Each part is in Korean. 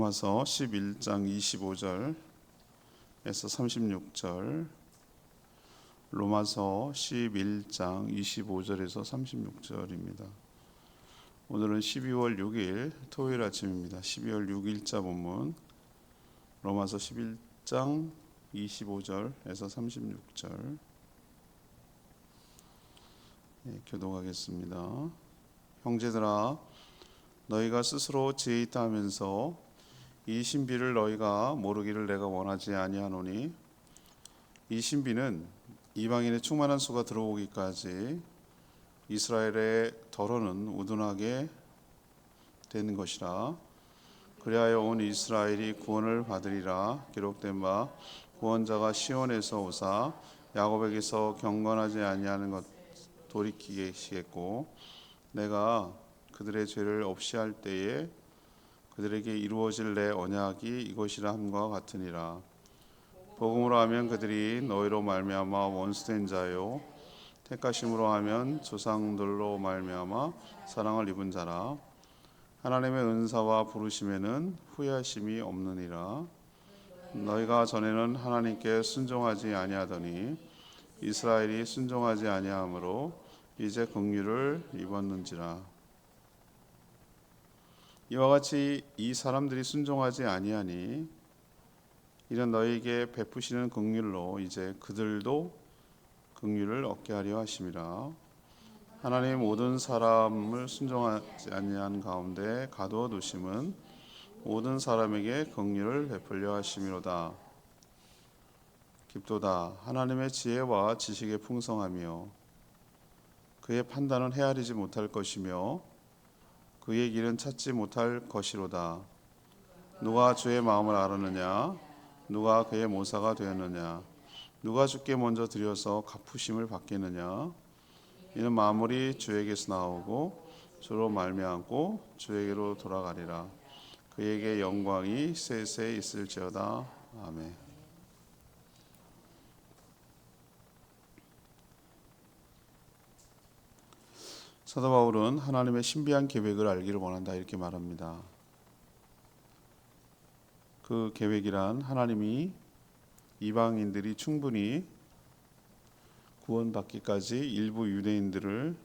로마서 11장 25절에서 36절, 로마서 11장 25절에서 36절입니다. 오늘은 12월 6일 토요일 아침입니다. 12월 6일자 본문 로마서 11장 25절에서 36절 교독하겠습니다. 형제들아, 너희가 스스로 지혜 있다 하면서 이 신비를 너희가 모르기를 내가 원하지 아니하노니, 이 신비는 이방인의 충만한 수가 들어오기까지 이스라엘의 덜어는 우둔하게 되는 것이라. 그리하여 온 이스라엘이 구원을 받으리라. 기록된 바 구원자가 시온에서 오사 야곱에게서 경건하지 아니하는 것 돌이키시겠고, 내가 그들의 죄를 없이 할 때에 그들에게 이루어질 내 언약이 이것이라 함과 같으니라. 복음으로 하면 그들이 너희로 말미암아 원수된 자요, 택하심으로 하면 조상들로 말미암아 사랑을 입은 자라. 하나님의 은사와 부르심에는 후회하심이 없느니라. 너희가 전에는 하나님께 순종하지 아니하더니 이스라엘이 순종하지 아니하므로 이제 긍휼을 입었는지라. 이와 같이 이 사람들이 순종하지 아니하니 이는 너희에게 베푸시는 긍휼로 이제 그들도 긍휼을 얻게 하려 하심이라. 하나님 모든 사람을 순종하지 아니한 가운데 가두어 두심은 모든 사람에게 긍휼을 베풀려 하심이로다. 깊도다. 하나님의 지혜와 지식의 풍성하며 그의 판단은 헤아리지 못할 것이며 그의 길은 찾지 못할 것이로다. 누가 주의 마음을 알았느냐? 누가 그의 모사가 되었느냐? 누가 주께 먼저 드려서 갚으심을 받겠느냐? 이는 만물이 주에게서 나오고 주로 말미암고 주에게로 돌아가리라. 그에게 영광이 세세 있을지어다. 아멘. 사도 바울은 하나님의 신비한 계획을 알기를 원한다 이렇게 말합니다. 그 계획이란 하나님이 이방인들이 충분히 구원받기까지 일부 유대인들을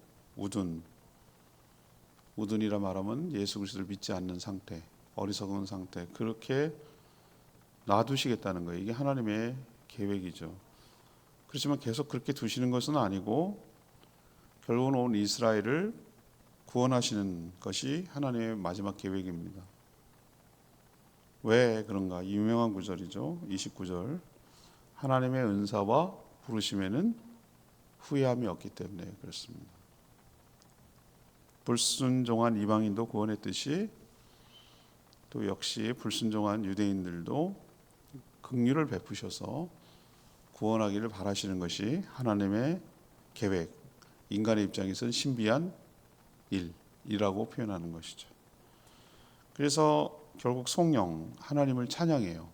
우둔이라 말하면 예수 그리스도를 믿지 않는 상태, 어리석은 상태, 그렇게 놔두시겠다는 거예요. 이게 하나님의 계획이죠. 그렇지만 계속 그렇게 두시는 것은 아니고 결국은 온 이스라엘을 구원하시는 것이 하나님의 마지막 계획입니다. 왜 그런가? 유명한 구절이죠. 29절. 하나님의 은사와 부르심에는 후회함이 없기 때문에 그렇습니다. 불순종한 이방인도 구원했듯이 또 역시 불순종한 유대인들도 긍휼을 베푸셔서 구원하기를 바라시는 것이 하나님의 계획, 인간의 입장에서는 신비한 일이라고 표현하는 것이죠. 그래서 결국 성령, 하나님을 찬양해요.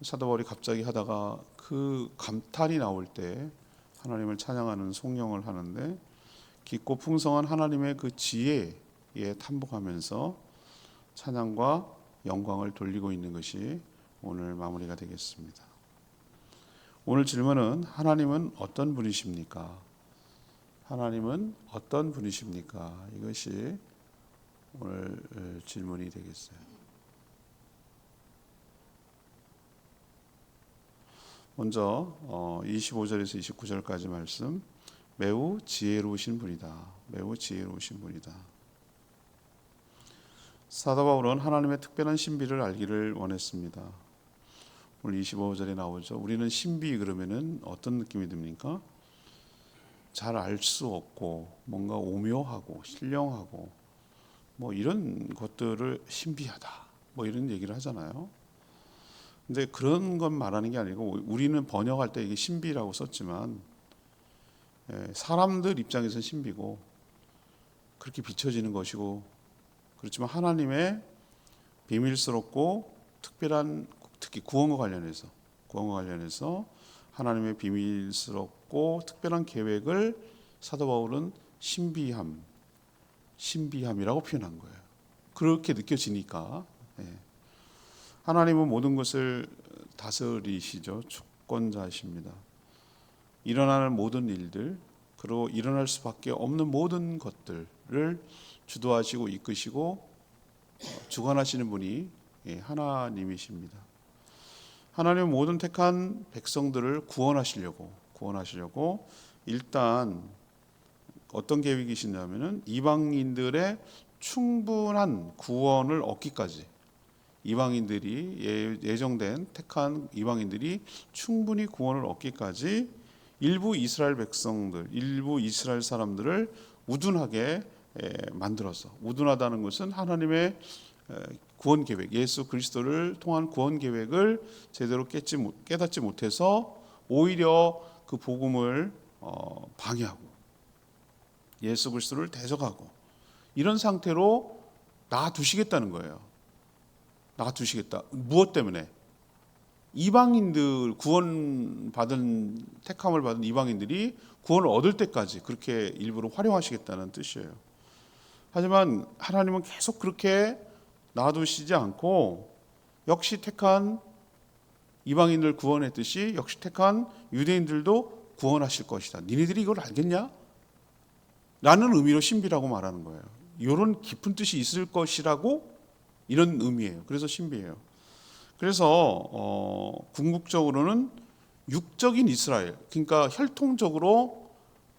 사도 바울이 갑자기 하다가 그 감탄이 나올 때 하나님을 찬양하는 성령을 하는데, 깊고 풍성한 하나님의 그 지혜에 탐복하면서 찬양과 영광을 돌리고 있는 것이 오늘 마무리가 되겠습니다. 오늘 질문은 하나님은 어떤 분이십니까? 하나님은 어떤 분이십니까? 이것이 오늘 질문이 되겠어요. 먼저 25절에서 29절까지 말씀, 매우 지혜로우신 분이다. 매우 지혜로우신 분이다. 사도 바울은 하나님의 특별한 신비를 알기를 원했습니다. 오늘 25절에 나오죠. 우리는 신비 그러면은 어떤 느낌이 듭니까? 잘 알 수 없고 뭔가 오묘하고 신령하고 뭐 이런 것들을 신비하다 뭐 이런 얘기를 하잖아요. 근데 그런 건 말하는 게 아니고, 우리는 번역할 때 이게 신비라고 썼지만 사람들 입장에서는 신비고 그렇게 비춰지는 것이고, 그렇지만 하나님의 비밀스럽고 특별한, 특히 구원과 관련해서 하나님의 비밀스럽고 특별한 계획을 사도 바울은 신비함이라고 표현한 거예요. 그렇게 느껴지니까 하나님은 모든 것을 다스리시죠. 주권자이십니다. 일어나는 모든 일들, 그리고 일어날 수밖에 없는 모든 것들을 주도하시고 이끄시고 주관하시는 분이 하나님이십니다. 하나님은 모든 택한 백성들을 구원하시려고 일단 어떤 계획이시냐면은 이방인들의 충분한 구원을 얻기까지, 이방인들이 예정된 택한 이방인들이 충분히 구원을 얻기까지 일부 이스라엘 백성들, 일부 이스라엘 사람들을 우둔하게 만들어서, 우둔하다는 것은 하나님의 구원 계획, 예수 그리스도를 통한 구원 계획을 제대로 깨닫지 못해서 오히려 그 복음을 방해하고 예수 그리스도를 대적하고 이런 상태로 놔두시겠다는 거예요. 놔두시겠다. 무엇 때문에? 이방인들, 구원받은, 택함을 받은 이방인들이 구원을 얻을 때까지 그렇게 일부러 활용하시겠다는 뜻이에요. 하지만 하나님은 계속 그렇게 놔두시지 않고 역시 택한 이방인을 구원했듯이 역시 택한 유대인들도 구원하실 것이다. 니네들이 이걸 알겠냐? 라는 의미로 신비라고 말하는 거예요. 이런 깊은 뜻이 있을 것이라고, 이런 의미예요. 그래서 신비예요. 그래서 궁극적으로는 육적인 이스라엘, 그러니까 혈통적으로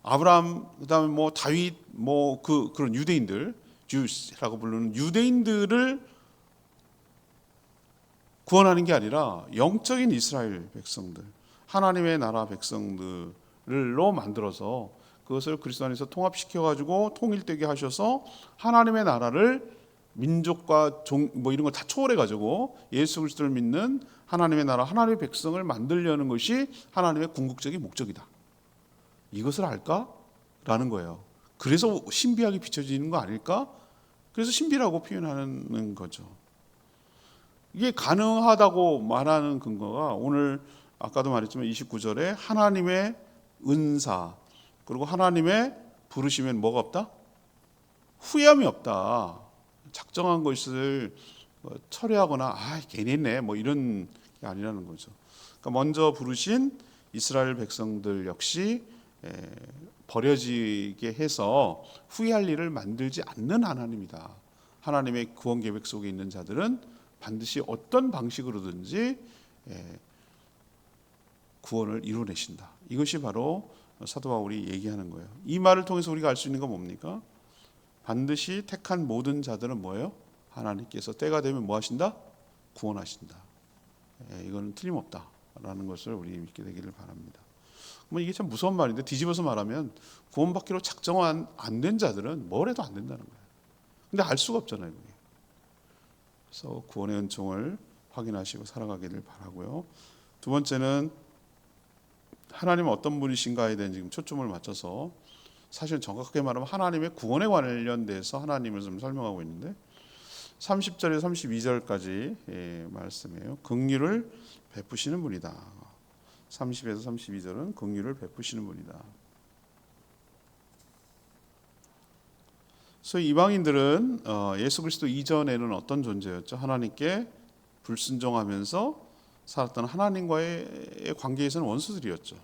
아브라함, 그다음에 뭐 다윗, 뭐 그런 유대인들, 주라고 부르는 유대인들을 구원하는 게 아니라 영적인 이스라엘 백성들, 하나님의 나라 백성들로 만들어서 그것을 그리스도 안에서 통합시켜 가지고 통일되게 하셔서 하나님의 나라를 민족과 종 뭐 이런 걸 다 초월해 가지고 예수 그리스도를 믿는 하나님의 나라, 하나님의 백성을 만들려는 것이 하나님의 궁극적인 목적이다. 이것을 알까라는 거예요. 그래서 신비하게 비춰지는 거 아닐까? 그래서 신비라고 표현하는 거죠. 이게 가능하다고 말하는 근거가 오늘 아까도 말했지만 29절에 하나님의 은사, 그리고 하나님의 부르시면 뭐가 없다? 후회함이 없다. 작정한 것을 철회하거나 괜히 했네 뭐 이런 게 아니라는 거죠. 그러니까 먼저 부르신 이스라엘 백성들 역시 버려지게 해서 후회할 일을 만들지 않는 하나님이다. 하나님의 구원 계획 속에 있는 자들은 반드시 어떤 방식으로든지 구원을 이루어내신다. 이것이 바로 사도 바울이 얘기하는 거예요. 이 말을 통해서 우리가 알 수 있는 건 뭡니까? 반드시 택한 모든 자들은 뭐예요? 하나님께서 때가 되면 뭐 하신다? 구원하신다. 이거는 틀림없다라는 것을 우리 믿게 되기를 바랍니다. 뭐 이게 참 무서운 말인데 뒤집어서 말하면 구원받기로 작정 안 된 자들은 뭘 해도 안 된다는 거예요. 근데 알 수가 없잖아요. 그게. 그래서 구원의 은총을 확인하시고 살아가기를 바라고요. 두 번째는 하나님은 어떤 분이신가에 대한 지금 초점을 맞춰서 사실 정확하게 말하면 하나님의 구원에 관련돼서 하나님을 좀 설명하고 있는데 30절에서 32절까지 말씀이에요. 긍휼을 베푸시는 분이다. 30에서 32절은 긍휼을 베푸시는 분이다. 소위 이방인들은 예수 그리스도 이전에는 어떤 존재였죠? 하나님께 불순종하면서 살았던 하나님과의 관계에서는 원수들이었죠.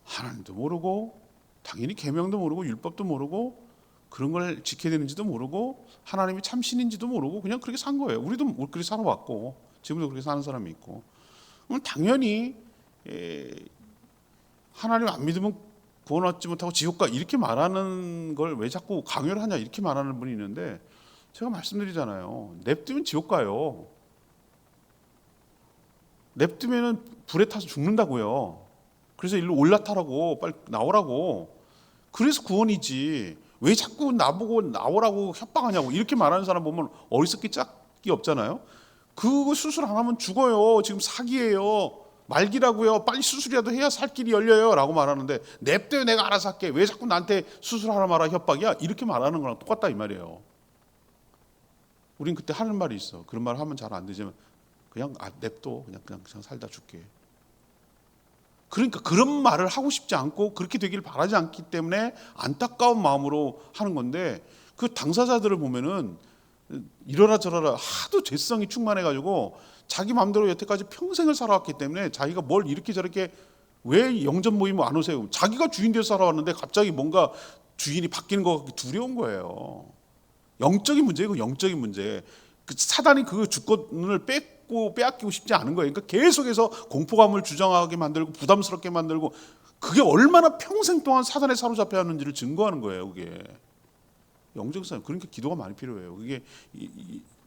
하나님도 모르고 당연히 계명도 모르고 율법도 모르고 그런 걸 지켜야 되는지도 모르고 하나님이 참신인지도 모르고 그냥 그렇게 산 거예요. 우리도 그렇게 살아왔고 지금도 그렇게 사는 사람이 있고 그럼 당연히 하나님 안 믿으면 구원 얻지 못하고 지옥 가 이렇게 말하는 걸 왜 자꾸 강요를 하냐 이렇게 말하는 분이 있는데 제가 말씀드리잖아요. 냅두면 지옥 가요. 냅두면은 불에 타서 죽는다고요. 그래서 일로 올라타라고 빨리 나오라고. 그래서 구원이지. 왜 자꾸 나보고 나오라고 협박하냐고 이렇게 말하는 사람 보면 어리석기 짝이 없잖아요. 그거 수술 안 하면 죽어요. 지금 사기예요. 말기라고요. 빨리 수술이라도 해야 살 길이 열려요. 라고 말하는데 냅둬요. 내가 알아서 할게. 왜 자꾸 나한테 수술하라 마라 협박이야. 이렇게 말하는 거랑 똑같다 이 말이에요. 우린 그때 하는 말이 있어. 그런 말 하면 잘 안 되지만 그냥 냅둬. 그냥 살다 죽게. 그러니까 그런 말을 하고 싶지 않고 그렇게 되길 바라지 않기 때문에 안타까운 마음으로 하는 건데 그 당사자들을 보면은 이러라 저러라 하도 죄성이 충만해가지고 자기 마음대로 여태까지 평생을 살아왔기 때문에 자기가 뭘 이렇게 저렇게 왜 영접 모임 안 오세요? 자기가 주인 되어 살아왔는데 갑자기 뭔가 주인이 바뀌는 것 같기 두려운 거예요. 영적인 문제예요. 영적인 문제. 사단이 그 주권을 빼앗기고 싶지 않은 거예요. 그러니까 계속해서 공포감을 주장하게 만들고 부담스럽게 만들고 그게 얼마나 평생 동안 사단에 사로잡혀왔는지를 증거하는 거예요. 그게 영적 싸움. 그러니까 기도가 많이 필요해요. 그게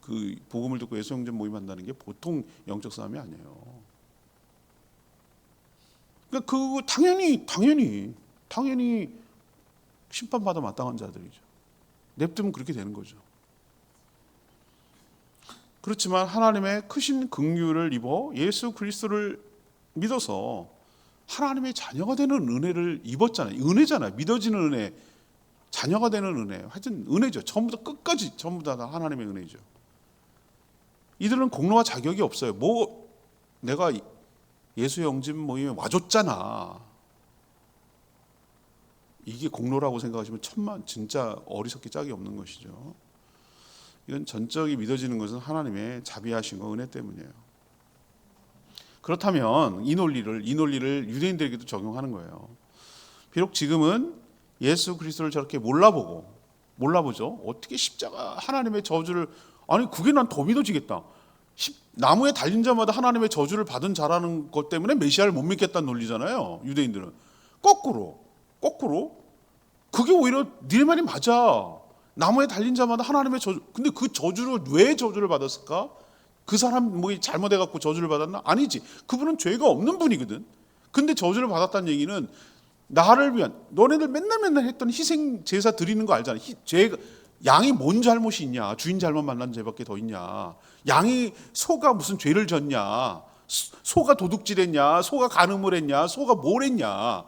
그 복음을 듣고 예수 영접 모임한다는 게 보통 영적 싸움이 아니에요. 그러니까 그 당연히 심판받아 마땅한 자들이죠. 냅두면 그렇게 되는 거죠. 그렇지만 하나님의 크신 긍휼을 입어 예수 그리스도를 믿어서 하나님의 자녀가 되는 은혜를 입었잖아요. 은혜잖아요. 믿어지는 은혜, 자녀가 되는 은혜. 하여튼 은혜죠. 전부 다 끝까지 전부 다 하나님의 은혜죠. 이들은 공로와 자격이 없어요. 뭐 내가 예수 영접 모임에 와줬잖아. 이게 공로라고 생각하시면 진짜 어리석기 짝이 없는 것이죠. 이건 전적이 믿어지는 것은 하나님의 자비하신 거 은혜 때문이에요. 그렇다면 이 논리를 유대인들에게도 적용하는 거예요. 비록 지금은 예수 그리스도를 저렇게 몰라보죠. 어떻게 십자가 하나님의 저주를 아니 그게 난 더 믿어지겠다. 나무에 달린 자마다 하나님의 저주를 받은 자라는 것 때문에 메시아를 못 믿겠다는 논리잖아요. 유대인들은 거꾸로 그게 오히려 니네 말이 맞아. 나무에 달린 자마다 하나님의 저주. 근데 그 저주를 왜 저주를 받았을까? 그 사람 뭐 잘못해 갖고 저주를 받았나? 아니지. 그분은 죄가 없는 분이거든. 근데 저주를 받았다는 얘기는 나를 위한 너네들 맨날 했던 희생 제사 드리는 거 알잖아. 양이 뭔 잘못이 있냐? 주인 잘못 만난 죄밖에 더 있냐? 소가 무슨 죄를 졌냐? 소가 도둑질했냐? 소가 간음을 했냐? 소가 뭘 했냐?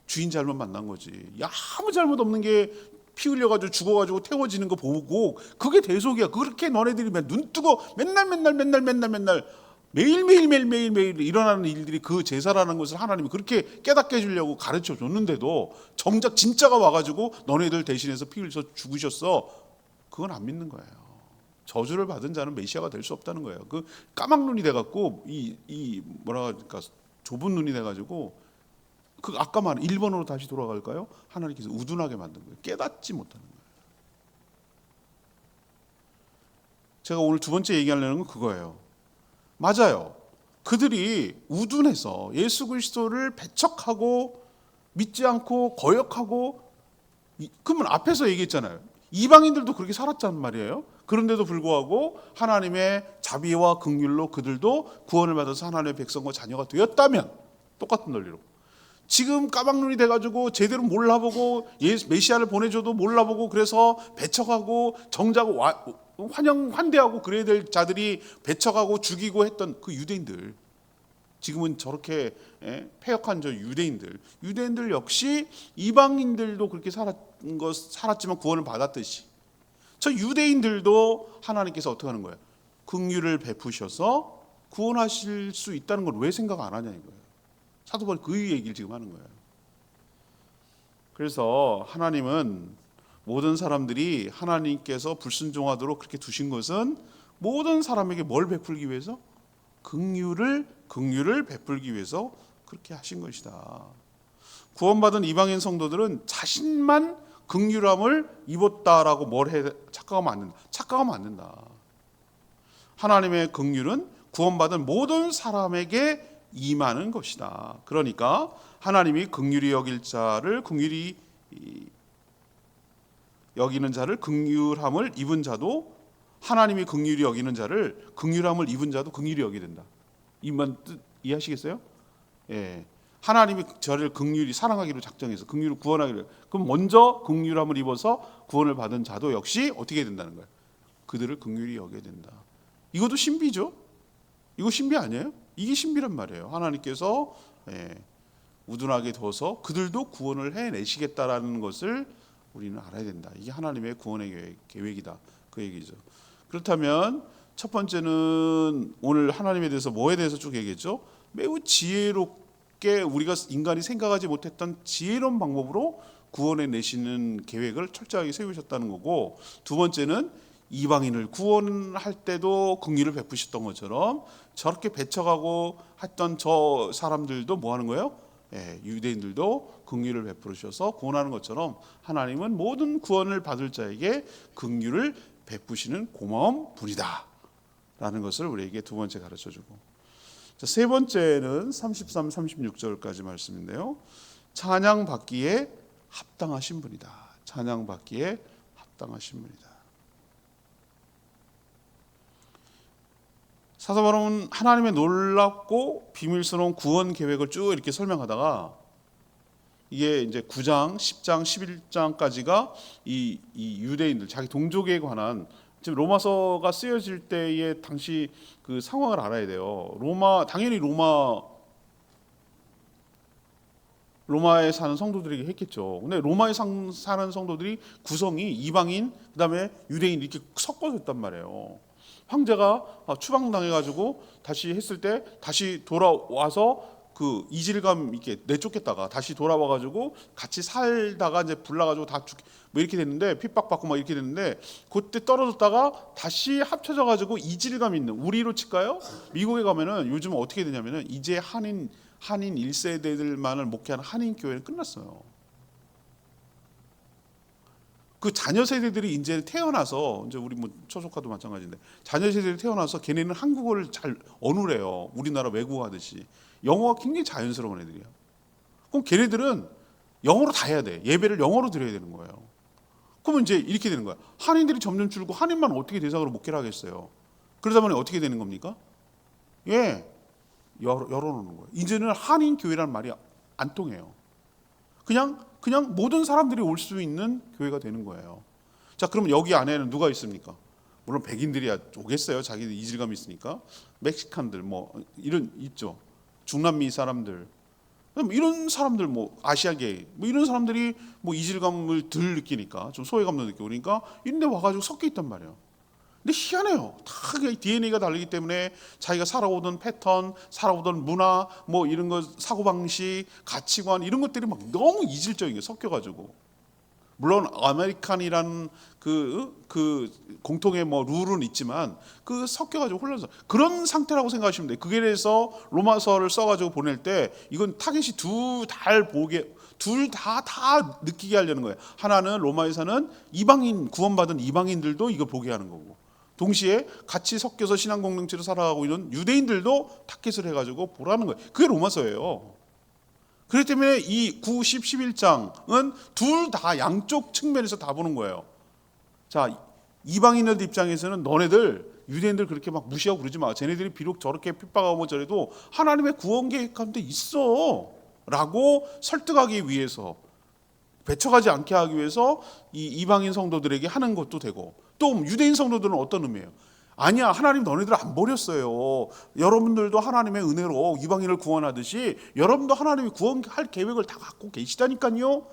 주인 잘못 만난 거지. 아무 잘못 없는 게 피 흘려가지고 죽어가지고 태워지는 거 보고 그게 대속이야. 그렇게 너네들이 눈 뜨고 맨날 매일 일어나는 일들이 그 제사라는 것을 하나님이 그렇게 깨닫게 해주려고 가르쳐 줬는데도 정작 진짜가 와가지고 너네들 대신해서 피 흘려서 죽으셨어. 그건 안 믿는 거예요. 저주를 받은 자는 메시아가 될 수 없다는 거예요. 그 까막 눈이 돼갖고 뭐라 그럴까 좁은 눈이 돼가지고 그 아까 말한 1번으로 다시 돌아갈까요? 하나님께서 우둔하게 만든 거예요. 깨닫지 못하는 거예요. 제가 오늘 두 번째 얘기하려는 건 그거예요. 맞아요. 그들이 우둔해서 예수 그리스도를 배척하고 믿지 않고 거역하고 그러면 앞에서 얘기했잖아요. 이방인들도 그렇게 살았단 말이에요. 그런데도 불구하고 하나님의 자비와 긍휼로 그들도 구원을 받아서 하나님의 백성과 자녀가 되었다면 똑같은 논리로 지금 까막눈이 돼가지고 제대로 몰라보고 메시아를 보내줘도 몰라보고 그래서 배척하고 정작 환대하고 그래야 될 자들이 배척하고 죽이고 했던 그 유대인들 지금은 저렇게 패역한 저 유대인들 역시 이방인들도 그렇게 살았지만 구원을 받았듯이 저 유대인들도 하나님께서 어떻게 하는 거예요? 긍휼을 베푸셔서 구원하실 수 있다는 걸 왜 생각 안 하냐 이거예요. 사도 바울이 그 얘기를 지금 하는 거예요. 그래서 하나님은 모든 사람들이 하나님께서 불순종하도록 그렇게 두신 것은 모든 사람에게 뭘 베풀기 위해서? 긍휼을 베풀기 위해서 그렇게 하신 것이다. 구원받은 이방인 성도들은 자신만 긍휼함을 입었다라고 착각하면 안 된다. 하나님의 긍휼은 구원받은 모든 사람에게 임하는 것이다. 그러니까 하나님이 긍휼히 여길 자를 긍휼히 여기는 자를 긍휼함을 입은 자도 하나님이 긍휼히 여기는 자를 긍휼함을 입은 자도 긍휼히 여기게 된다. 이만 뜻 이해하시겠어요? 예. 하나님이 저를 긍휼히 사랑하기로 작정해서 긍휼을 구원하기로 그럼 먼저 긍휼함을 입어서 구원을 받은 자도 역시 어떻게 된다는 거예요? 그들을 긍휼히 여기게 된다. 이것도 신비죠? 이거 신비 아니에요? 이게 신비란 말이에요. 하나님께서 우둔하게 둬서 그들도 구원을 해내시겠다라는 것을 우리는 알아야 된다. 이게 하나님의 구원의 계획이다. 그 얘기죠. 그렇다면 첫 번째는 오늘 하나님에 대해서 뭐에 대해서 쭉 얘기했죠? 매우 지혜롭게 우리가 인간이 생각하지 못했던 지혜로운 방법으로 구원해 내시는 계획을 철저하게 세우셨다는 거고 두 번째는 이방인을 구원할 때도 긍휼을 베푸셨던 것처럼 저렇게 배척하고 했던 저 사람들도 뭐 하는 거예요? 유대인들도 긍휼을 베푸셔서 구원하는 것처럼 하나님은 모든 구원을 받을 자에게 긍휼을 베푸시는 고마운 분이다 라는 것을 우리에게 두 번째 가르쳐주고, 세 번째는 33, 36절까지 말씀인데요. 찬양받기에 합당하신 분이다. 찬양받기에 합당하신 분이다. 사도 바울은 하나님의 놀랍고 비밀스러운 구원 계획을 쭉 이렇게 설명하다가 이게 이제 9장, 10장, 11장까지가 이 유대인들, 자기 동족에 관한, 지금 로마서가 쓰여질 때의 당시 그 상황을 알아야 돼요. 당연히 로마에 사는 성도들에게 했겠죠. 근데 로마에 사는 성도들이 구성이 이방인, 그다음에 유대인 이렇게 섞어서 했단 말이에요. 황제가 추방당해가지고 다시 했을 때 다시 돌아와서 그 이질감 있게 내쫓겠다가 다시 돌아와가지고 같이 살다가 이제 불나가지고 다 뭐 이렇게 됐는데, 핍박받고 막 이렇게 됐는데, 그때 떨어졌다가 다시 합쳐져가지고 이질감 있는, 우리로 칠까요? 미국에 가면은 요즘 어떻게 되냐면은 이제 한인 1세대들만을 목회하는 한인 교회는 끝났어요. 그 자녀 세대들이 이제 태어나서, 이제 우리 뭐 초조카도 마찬가지인데, 자녀 세대들이 태어나서 걔네는 한국어를 잘 어눌해요. 우리나라 외국어 하듯이. 영어가 굉장히 자연스러운 애들이야. 그럼 걔네들은 영어로 다 해야 돼. 예배를 영어로 드려야 되는 거예요. 그러면 이제 이렇게 되는 거야. 한인들이 점점 줄고 한인만 어떻게 대상으로 목회를 하겠어요. 그러다 보니 어떻게 되는 겁니까? 열어놓는 거예요. 이제는 한인 교회라는 말이 안 통해요. 그냥 모든 사람들이 올 수 있는 교회가 되는 거예요. 자, 그러면 여기 안에는 누가 있습니까? 물론 백인들이 오겠어요. 자기들 이질감이 있으니까. 멕시칸들 뭐 이런 있죠. 중남미 사람들, 이런 사람들, 뭐 아시아계, 뭐 이런 사람들이 뭐 이질감을 덜 느끼니까, 좀 소외감도 느끼고 그러니까 이런 데 와가지고 섞여 있단 말이에요. 근데 희한해요. 다 DNA가 다르기 때문에 자기가 살아오던 패턴, 살아오던 문화, 뭐 이런 거, 사고방식, 가치관, 이런 것들이 막 너무 이질적인 게 섞여가지고, 물론 아메리칸이라는 그 공통의 뭐 룰은 있지만 그 섞여가지고 혼란서, 그런 상태라고 생각하시면 돼요. 그게 그래서 로마서를 써가지고 보낼 때 이건 타겟이 둘 다 느끼게 하려는 거예요. 하나는 로마에서는 이방인, 구원받은 이방인들도 이걸 보게 하는 거고, 동시에 같이 섞여서 신앙 공동체로 살아가고 있는 유대인들도 타겟을 해가지고 보라는 거예요. 그게 로마서예요. 그렇기 때문에 이 9, 10, 11장은 둘 다 양쪽 측면에서 다 보는 거예요. 자, 이방인들 입장에서는 너네들 유대인들 그렇게 막 무시하고 그러지 마. 쟤네들이 비록 저렇게 핍박하고 저래도 하나님의 구원 계획 가운데 있어 라고 설득하기 위해서, 배척하지 않게 하기 위해서 이 이방인 성도들에게 하는 것도 되고, 또 유대인 성도들은 어떤 의미예요? 아니야, 하나님 너네들 안 버렸어요. 여러분들도 하나님의 은혜로 이방인을 구원하듯이 여러분도 하나님이 구원할 계획을 다 갖고 계시다니까요.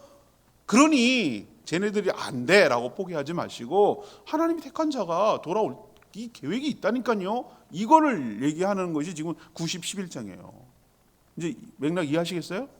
그러니 쟤네들이 안 돼라고 포기하지 마시고 하나님이 택한 자가 돌아올 이 계획이 있다니까요. 이거를 얘기하는 것이 지금 90, 11장이에요. 이제 맥락 이해하시겠어요?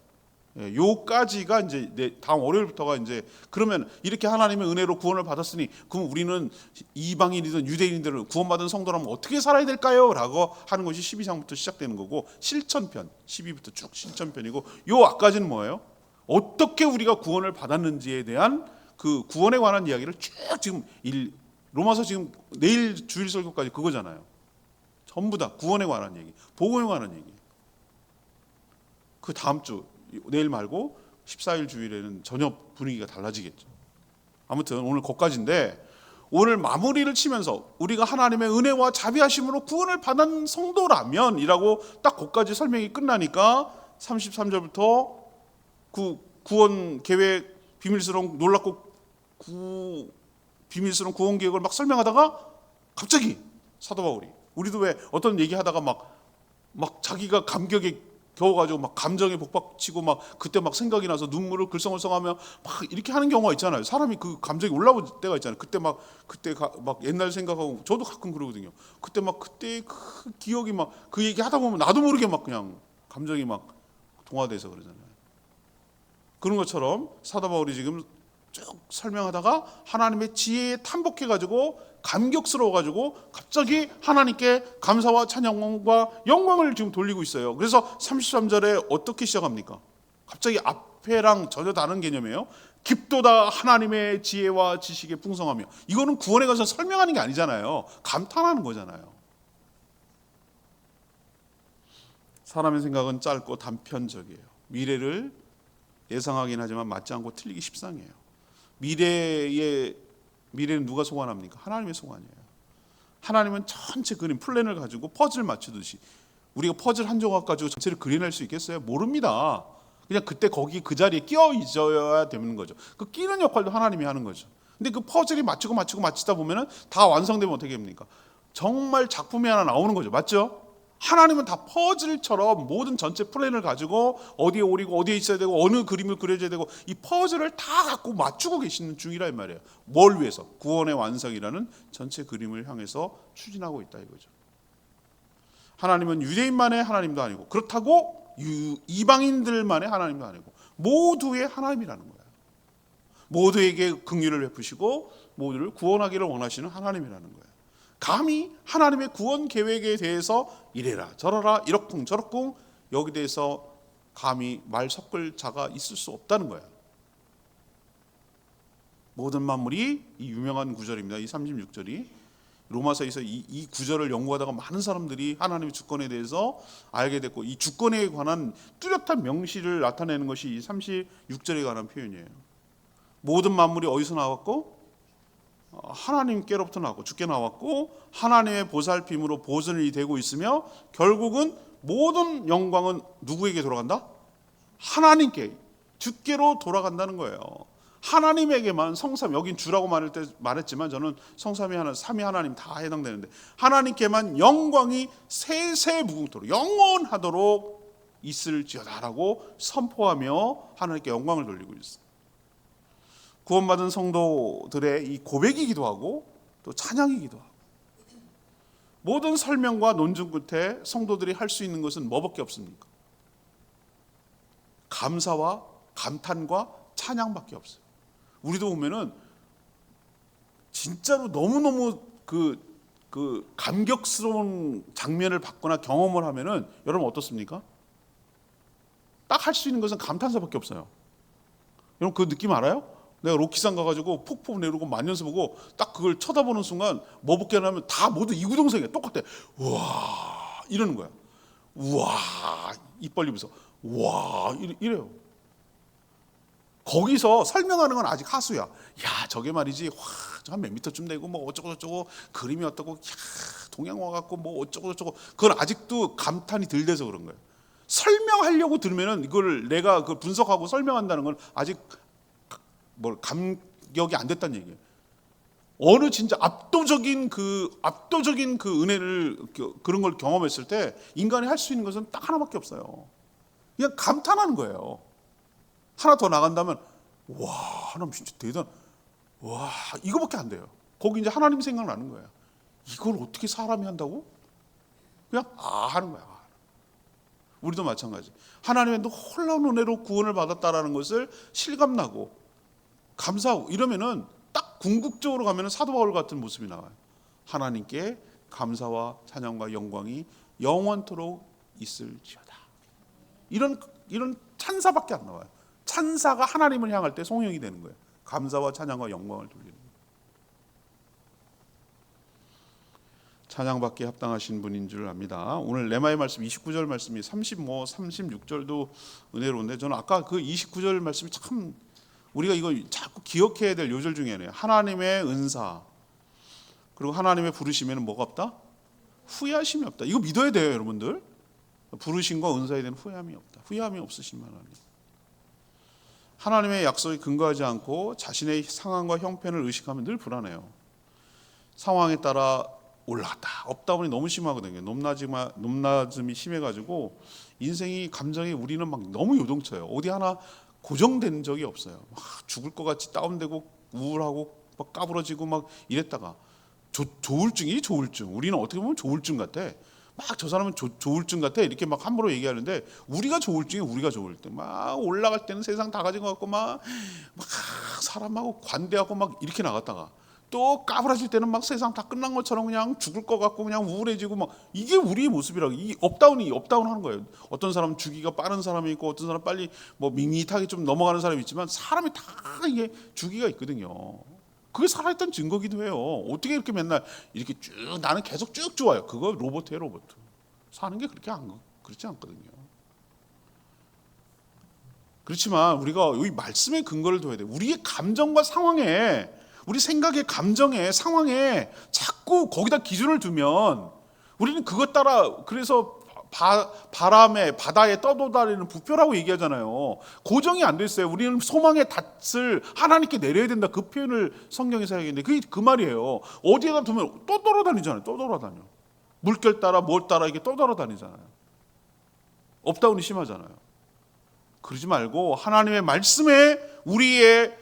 요까지가 이제 다음 월요일부터가 이제, 그러면 이렇게 하나님의 은혜로 구원을 받았으니 그럼 우리는 이방인이든 유대인들을 구원받은 성도라면 어떻게 살아야 될까요? 라고 하는 것이 12장부터 시작되는 거고, 실천편 12부터 쭉 실천편이고, 요 앞까지는 뭐예요? 어떻게 우리가 구원을 받았는지에 대한 그 구원에 관한 이야기를 쭉 지금 로마서 지금 내일 주일 설교까지 그거잖아요. 전부 다 구원에 관한 얘기, 복음에 관한 얘기. 그 다음 주 내일 말고 14일 주일에는 전혀 분위기가 달라지겠죠. 아무튼 오늘 거기까지인데, 오늘 마무리를 치면서 우리가 하나님의 은혜와 자비하심으로 구원을 받은 성도라면 이라고 딱 거기까지 설명이 끝나니까 33절부터 그 구원 계획, 비밀스러운 놀랍고 비밀스러운 구원 계획을 막 설명하다가 갑자기 사도 바울이, 우리도 왜 어떤 얘기하다가 막 자기가 감격에 겨워가지고 막 감정에 복박치고 막 그때 막 생각이 나서 눈물을 글썽글썽하며 막 이렇게 하는 경우가 있잖아요. 사람이 그 감정이 올라올 때가 있잖아요. 그때 막 옛날 생각하고, 저도 가끔 그러거든요. 그때 그 기억이 막 그 얘기 하다 보면 나도 모르게 막 그냥 감정이 막 동화돼서 그러잖아요. 그런 것처럼 사도 바울이 지금 쭉 설명하다가 하나님의 지혜에 탐복해가지고 감격스러워가지고 갑자기 하나님께 감사와 찬양과 영광을 지금 돌리고 있어요. 그래서 33절에 어떻게 시작합니까? 갑자기 앞에랑 전혀 다른 개념이에요. 깊도다 하나님의 지혜와 지식에 풍성하며. 이거는 구원에 가서 설명하는 게 아니잖아요. 감탄하는 거잖아요. 사람의 생각은 짧고 단편적이에요. 미래를 예상하긴 하지만 맞지 않고 틀리기 십상이에요. 미래는 누가 소관합니까? 하나님의 소관이에요. 하나님은 전체 그림 플랜을 가지고 퍼즐 맞추듯이 우리가 퍼즐 한 조각 가지고 전체를 그려낼 수 있겠어요? 모릅니다. 그냥 그때 거기 그 자리에 끼어 있어야 되는 거죠. 그 끼는 역할도 하나님이 하는 거죠. 근데 그 퍼즐이 맞추다 보면은 다 완성되면 어떻게 됩니까? 정말 작품이 하나 나오는 거죠. 맞죠? 하나님은 다 퍼즐처럼 모든 전체 플랜을 가지고 어디에 오리고 어디에 있어야 되고 어느 그림을 그려줘야 되고 이 퍼즐을 다 갖고 맞추고 계시는 중이라 이 말이에요. 뭘 위해서? 구원의 완성이라는 전체 그림을 향해서 추진하고 있다 이거죠. 하나님은 유대인만의 하나님도 아니고 그렇다고 이방인들만의 하나님도 아니고 모두의 하나님이라는 거예요. 모두에게 긍휼을 베푸시고 모두를 구원하기를 원하시는 하나님이라는 거예요. 감히 하나님의 구원 계획에 대해서 이래라 저러라 이러쿵 저러쿵 여기 대해서 감히 말 섞을 자가 있을 수 없다는 거예요. 모든 만물이 이 유명한 구절입니다. 이 36절이 로마서에서 이 구절을 연구하다가 많은 사람들이 하나님의 주권에 대해서 알게 됐고 이 주권에 관한 뚜렷한 명시를 나타내는 것이 이 36절에 관한 표현이에요. 모든 만물이 어디서 나왔고? 하나님께로부터 나왔고 주께 나왔고 하나님의 보살핌으로 보존이 되고 있으며 결국은 모든 영광은 누구에게 돌아간다? 하나님께 주께로 돌아간다는 거예요. 하나님에게만 성삼 여긴 주라고 말했지만 저는 성삼위 하나 삼위 하나님 다 해당되는데 하나님께만 영광이 세세무궁토록 영원하도록 있을지어다라고 선포하며 하나님께 영광을 돌리고 있어요. 구원받은 성도들의 이 고백이기도 하고 또 찬양이기도 하고 모든 설명과 논증 끝에 성도들이 할 수 있는 것은 뭐밖에 없습니까? 감사와 감탄과 찬양밖에 없어요. 우리도 보면은 진짜로 너무너무 그 감격스러운 장면을 받거나 경험을 하면은 여러분 어떻습니까? 딱 할 수 있는 것은 감탄사밖에 없어요. 여러분 그 느낌 알아요? 내가 로키산 가가지고 폭포 내리고 만년서 보고 딱 그걸 쳐다보는 순간 뭐 볼게 하면 다 모두 이구동성이야. 똑같아. 우와 이러는 거야. 우와 입 벌리면서 우와 이래요. 거기서 설명하는 건 아직 하수야. 야 저게 말이지 한 몇 미터쯤 되고 뭐 어쩌고 저쩌고 그림이 어떻고 야 동양 와갖고 뭐 어쩌고 저쩌고 그건 아직도 감탄이 덜 돼서 그런 거예요. 설명하려고 들으면은 이걸 내가 그 분석하고 설명한다는 건 아직 감격이 안 됐다는 얘기예요. 어느 진짜 압도적인 그 은혜를 그런 걸 경험했을 때 인간이 할 수 있는 것은 딱 하나밖에 없어요. 그냥 감탄하는 거예요. 하나 더 나간다면 와 하나님 진짜 대단. 와 이거밖에 안 돼요. 거기 이제 하나님 생각나는 거예요. 이걸 어떻게 사람이 한다고? 그냥 하는 거야. 우리도 마찬가지. 하나님의 놀라운 은혜로 구원을 받았다라는 것을 실감나고 감사하고 이러면은 딱 궁극적으로 가면은 사도 바울 같은 모습이 나와요. 하나님께 감사와 찬양과 영광이 영원토록 있을지어다. 이런 찬사밖에 안 나와요. 찬사가 하나님을 향할 때 송영이 되는 거예요. 감사와 찬양과 영광을 돌리는 거예요. 찬양받기에 합당하신 분인 줄 압니다. 오늘 레마의 말씀 29절 말씀이 36절도 은혜로운데 저는 아까 그 29절 말씀이 참 우리가 이거 자꾸 기억해야 될 요절 중에 하나예요. 하나님의 은사 그리고 하나님의 부르심에는 뭐가 없다? 후회하심이 없다. 이거 믿어야 돼요 여러분들. 부르심과 은사에 대한 후회함이 없다. 후회함이 없으신 하나님. 하나님의 약속에 근거하지 않고 자신의 상황과 형편을 의식하면 늘 불안해요. 상황에 따라 올라갔다 업다운이 너무 심하거든요. 높낮음이 심해가지고 인생이 감정이 우리는 막 너무 요동쳐요. 어디 하나 고정된 적이 없어요. 막 죽을 것 같이 다운되고 우울하고 막 까부러지고 막 이랬다가 조울증이 조울증. 우리는 어떻게 보면 조울증 같아. 막 저 사람은 조울증 같아 이렇게 막 함부로 얘기하는데, 우리가 조울증이 우리가 좋을 때 막 올라갈 때는 세상 다 가진 것 같고 막 사람하고 관대하고 막 이렇게 나갔다가, 또 까불어질 때는 막 세상 다 끝난 것처럼 그냥 죽을 것 같고 그냥 우울해지고 막, 이게 우리의 모습이라고. 이 업다운이 업다운 하는 거예요. 어떤 사람은 주기가 빠른 사람이 있고 어떤 사람 빨리 뭐 밋밋하게 좀 넘어가는 사람이 있지만, 사람이 다 이게 주기가 있거든요. 그게 살아있던 증거기도 해요. 어떻게 이렇게 맨날 이렇게 쭉 나는 계속 쭉 좋아요. 그거 로봇이에요, 로봇. 사는 게 그렇지 않거든요. 그렇지만 우리가 이 말씀의 근거를 둬야 돼요. 우리의 감정과 상황에, 우리 생각의 감정에 상황에 자꾸 거기다 기준을 두면 우리는 그것 따라, 그래서 바람에 바다에 떠도다니는 부표라고 얘기하잖아요. 고정이 안 됐어요. 우리는 소망의 닷을 하나님께 내려야 된다, 그 표현을 성경에 사용했는데 그게 그 말이에요. 어디에다 두면 또 돌아다니잖아요. 또 돌아다녀. 물결 따라 뭘 따라 이게 또 돌아다니잖아요. 업다운이 심하잖아요. 그러지 말고 하나님의 말씀에 우리의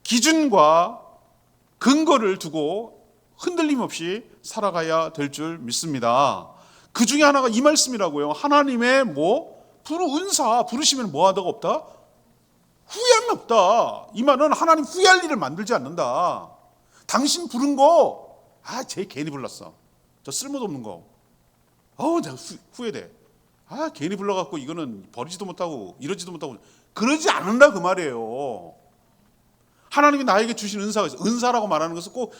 기준과 근거를 두고 흔들림 없이 살아가야 될 줄 믿습니다. 그 중에 하나가 이 말씀이라고요. 하나님의 은사 부르시면 뭐하다가 없다? 후회함이 없다. 이 말은 하나님 후회할 일을 만들지 않는다. 당신 부른 거, 쟤 괜히 불렀어. 저 쓸모도 없는 거. 내가 후회돼. 괜히 불러갖고 이거는 버리지도 못하고 이러지도 못하고, 그러지 않는다 그 말이에요. 하나님이 나에게 주신 은사가 있어. 은사라고 말하는 것은 꼭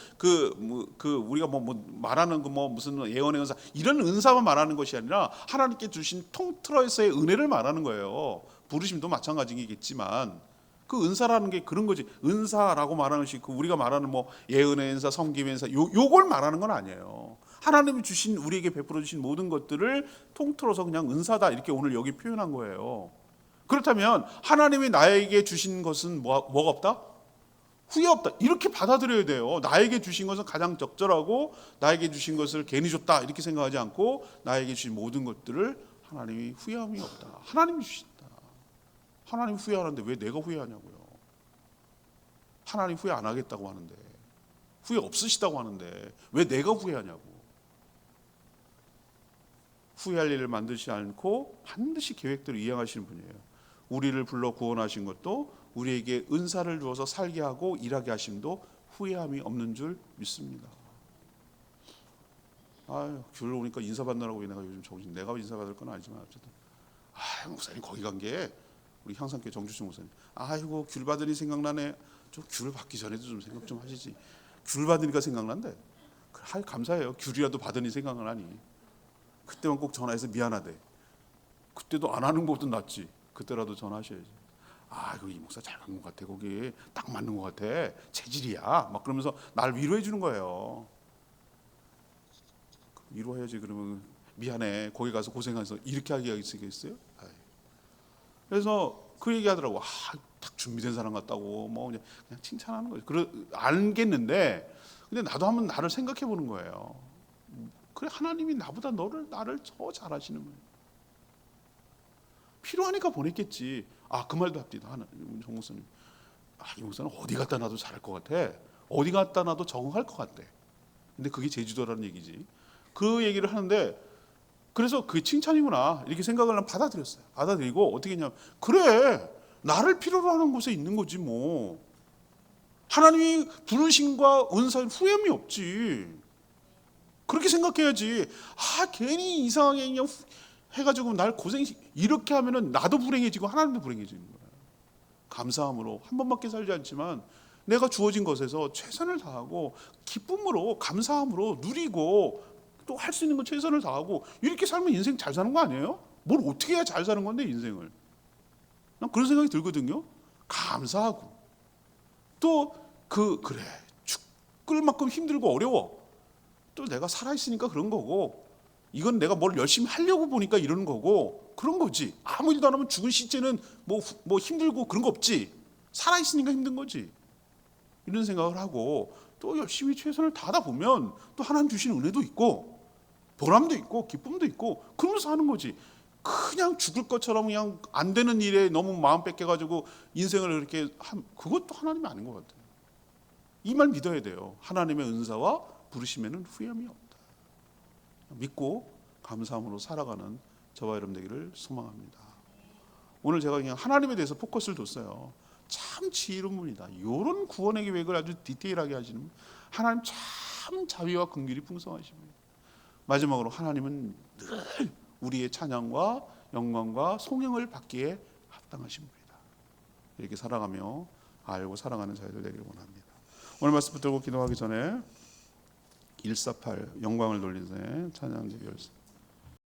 우리가 말하는 무슨 예언의 은사 이런 은사만 말하는 것이 아니라 하나님께 주신 통틀어서의 은혜를 말하는 거예요. 부르심도 마찬가지겠지만 그 은사라는 게 그런 거지. 은사라고 말하는 것이 우리가 말하는 예언의 은사, 섬김의 은사 요걸 말하는 건 아니에요. 하나님이 주신, 우리에게 베풀어 주신 모든 것들을 통틀어서 그냥 은사다 이렇게 오늘 여기 표현한 거예요. 그렇다면 하나님이 나에게 주신 것은 뭐가 없다? 후회 없다. 이렇게 받아들여야 돼요. 나에게 주신 것은 가장 적절하고, 나에게 주신 것을 괜히 줬다 이렇게 생각하지 않고, 나에게 주신 모든 것들을 하나님이 후회함이 없다. 하나님이 주신다. 하나님 후회하는데 왜 내가 후회하냐고요. 하나님 후회 안 하겠다고 하는데, 후회 없으시다고 하는데 왜 내가 후회하냐고. 후회할 일을 만드시지 않고 반드시 계획대로 이행하시는 분이에요. 우리를 불러 구원하신 것도, 우리에게 은사를 주어서 살게 하고 일하게 하심도 후회함이 없는 줄 믿습니다. 교회 오니까 인사 받느라고 내가 요즘 정신, 내가 인사 받을 건 아니지만 어쨌든 목사님 거기 간 게 우리 향산교회 정주승 목사님, 귤 받으니 생각나네. 저 귤 받기 전에도 좀 생각 좀 하시지. 귤 받으니까 생각난대. 감사해요. 귤이라도 받으니 생각나니. 그때만 꼭 전화해서 미안하대. 그때도 안 하는 것보다 낫지. 그때라도 전화하셔야지. 이 목사 잘 간 것 같아. 거기 딱 맞는 것 같아. 체질이야. 막 그러면서 날 위로해 주는 거예요. 위로해야지. 그러면 미안해. 거기 가서 고생해서 이렇게 하게 있어요? 그래서 그 얘기하더라고. 딱 준비된 사람 같다고. 그냥 칭찬하는 거예요. 알겠는데, 근데 나도 한번 나를 생각해 보는 거예요. 그래, 하나님이 나보다 나를 더 잘하시는 거예요. 필요하니까 보냈겠지. 그 말도 합디다. 정 목사님. 이 목사는 어디 갖다 놔도 잘할 것 같아. 어디 갖다 놔도 적응할 것 같대. 근데 그게 제주도라는 얘기지. 그 얘기를 하는데, 그래서 그게 칭찬이구나 이렇게 생각을 하면 받아들였어요. 받아들이고 어떻게 했냐면, 그래, 나를 필요로 하는 곳에 있는 거지 뭐. 하나님이 부르심과 은사에 후회함이 없지. 그렇게 생각해야지. 괜히 이상하게 그냥 해가지고 날 이렇게 하면은 나도 불행해지고 하나님도 불행해지는 거야. 감사함으로 한 번밖에 살지 않지만 내가 주어진 것에서 최선을 다하고 기쁨으로, 감사함으로 누리고, 또 할 수 있는 건 최선을 다하고, 이렇게 살면 인생 잘 사는 거 아니에요? 뭘 어떻게 해야 잘 사는 건데 인생을. 난 그런 생각이 들거든요. 감사하고 또 그래, 죽을 만큼 힘들고 어려워. 또 내가 살아있으니까 그런 거고, 이건 내가 뭘 열심히 하려고 보니까 이러는 거고, 그런 거지. 아무 일도 안 하면 죽은 시체는 뭐 힘들고 그런 거 없지. 살아있으니까 힘든 거지. 이런 생각을 하고, 또 열심히 최선을 다하다 보면 또 하나님 주신 은혜도 있고 보람도 있고 기쁨도 있고 그러면서 하는 거지. 그냥 죽을 것처럼 그냥 안 되는 일에 너무 마음 뺏겨가지고 인생을 그렇게 그것도 하나님이 아닌 것 같아요. 이 말 믿어야 돼요. 하나님의 은사와 부르심에는 후회함이 없다. 믿고 감사함으로 살아가는 저와 여러분 되기를 소망합니다. 오늘 제가 그냥 하나님에 대해서 포커스를 뒀어요. 참 지혜로운 분이다. 이런 구원의 계획을 아주 디테일하게 하시는 분. 하나님 참 자비와 긍휼이 풍성하신 분이에요. 마지막으로 하나님은 늘 우리의 찬양과 영광과 송영을 받기에 합당하신 분이다. 이렇게 살아가며 알고 살아가는 자들 되기를 원합니다. 오늘 말씀 붙들고 기도하기 전에 148 영광을 돌리세 찬양제 열쇠